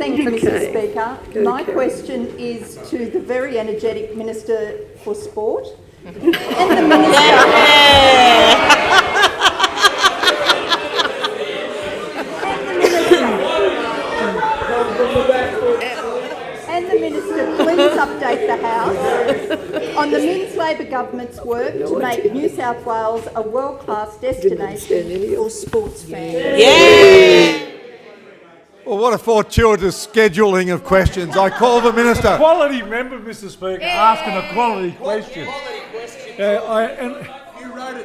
Thank you, Mr. Okay. Speaker. Go, My Karen. question is to the very energetic Minister for Sport and the Minister. And the Minister, please update the House on the Minns Labor government's work to make New South Wales a world-class destination for sports fans. Well, what a fortuitous scheduling of questions. I call the Minister. Quality member, Mr. Speaker, asking a quality question.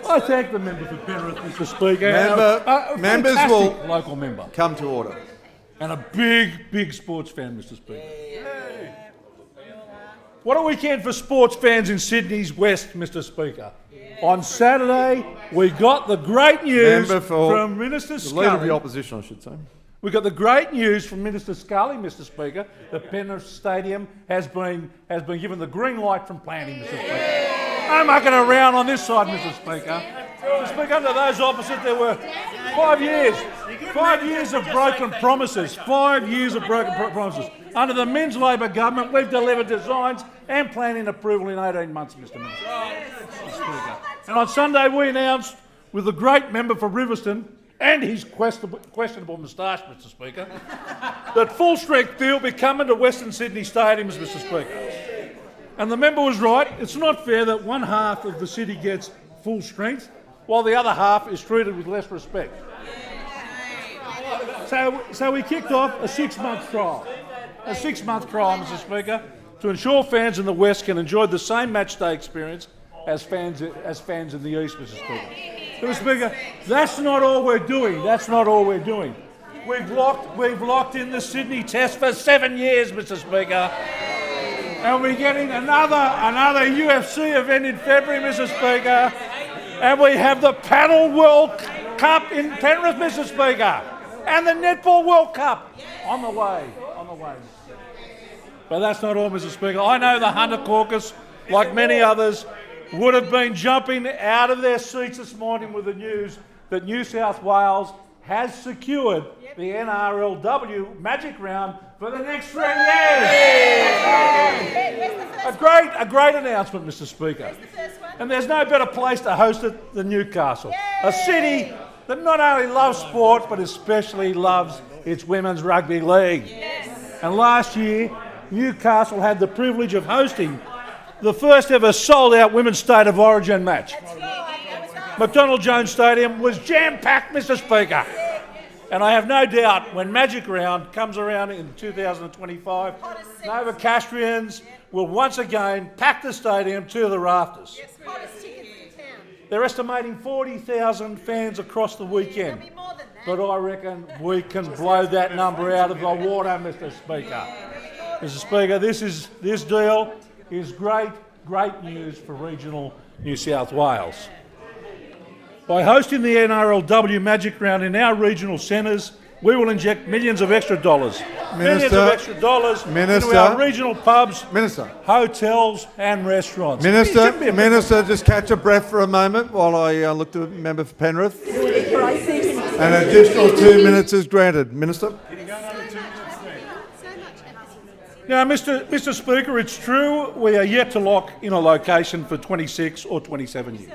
I thank the member for Penrith, Mr. Speaker. Members Fantastic will local member come to order. and a big sports fan, Mr. Speaker. What a weekend for sports fans in Sydney's West, Mr. Speaker. On Saturday, we got the great news Member for from Minister the Leader of the Scully. Opposition, I should say. We got the great news from Minister Scully, Mr. Speaker, that Penrith Stadium has been given the green light from planning, Mr. Speaker. No mucking around on this side, Mr. Speaker. Mr. Speaker, under those opposite, there were 5 years. 5 years of broken promises. 5 years of broken promises. Under the Minns Labor government, we've delivered designs and planning approval in 18 months, Mr. Speaker. And on Sunday, we announced, with the great member for Riverstone and his questionable moustache, Mr. Speaker, that full-strength field will be coming to Western Sydney stadiums, Mr. Speaker. And the member was right. It's not fair that one half of the city gets full strength while the other half is treated with less respect. So we kicked off a 6-month trial. A 6-month trial, Mr. Speaker, to ensure fans in the West can enjoy the same match day experience as fans in the East, Mr. Speaker. Mr. Speaker, that's not all we're doing. That's not all we're doing. We've locked in the Sydney Test for 7 years, Mr. Speaker. And we're getting another UFC event in February, Mr. Speaker. And we have the Paddle World Cup in Penrith, Mr. Speaker. And the Netball World Cup on the way. But that's not all, Mr. Speaker. I know the Hunter Caucus, like many others, would have been jumping out of their seats this morning with the news that New South Wales has secured the NRLW Magic Round for the next 3 years. A great announcement, Mr. Speaker. And there's no better place to host it than Newcastle, a city that not only loves sport but especially loves its women's rugby league. And last year, Newcastle had the privilege of hosting the first ever sold-out Women's State of Origin match. McDonald Jones Stadium was jam-packed, Mr. Speaker. And I have no doubt when Magic Round comes around in 2025, Novocastrians will once again pack the stadium to the rafters. They're estimating 40,000 fans across the weekend. But I reckon we can blow that number out of the water, Mr. Speaker. Mr. Speaker, this deal is great news for regional New South Wales. By hosting the NRLW Magic Round in our regional centres, we will inject millions of extra dollars into our regional pubs, hotels and restaurants. Minister, just catch a breath for a moment while I look to a member for Penrith. An additional 2 minutes is granted. Minister. Now, Mr. Speaker, it's true we are yet to lock in a location for 26 or 27 years.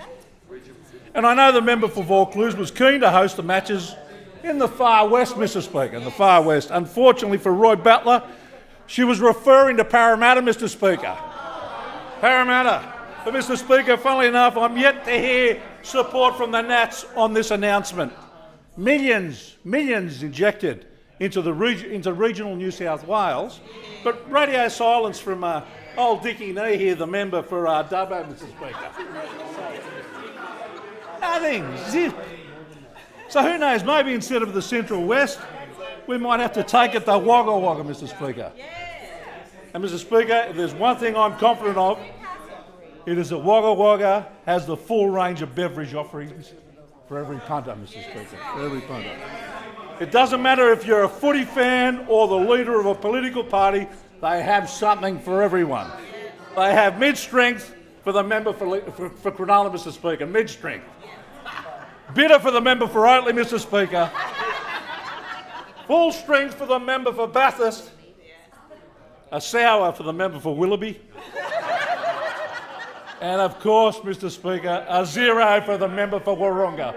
And I know the member for Vaucluse was keen to host the matches in the far west, Mr. Speaker, in the far west. Unfortunately for Roy Butler, she was referring to Parramatta, Mr. Speaker. Parramatta. But, Mr. Speaker, funnily enough, I'm yet to hear support from the Nats on this announcement. Millions injected into regional New South Wales, but radio silence from old Dickie Nee here, the member for Dubbo, Mr. Speaker. Nothing, zip. So who knows, maybe instead of the Central West, we might have to take it to Wagga Wagga, Mr. Speaker. And Mr. Speaker, if there's one thing I'm confident of, it is that Wagga Wagga has the full range of beverage offerings for every punter, Mr. Speaker, for every punter. It doesn't matter if you're a footy fan or the leader of a political party, they have something for everyone. They have mid-strength for the member for Cronulla, Mr. Speaker, mid-strength. Bitter for the member for Oatley, Mr. Speaker. full strength for the member for Bathurst, a sour for the member for Willoughby, and of course, Mr. Speaker, a 0 for the member for Wahroonga.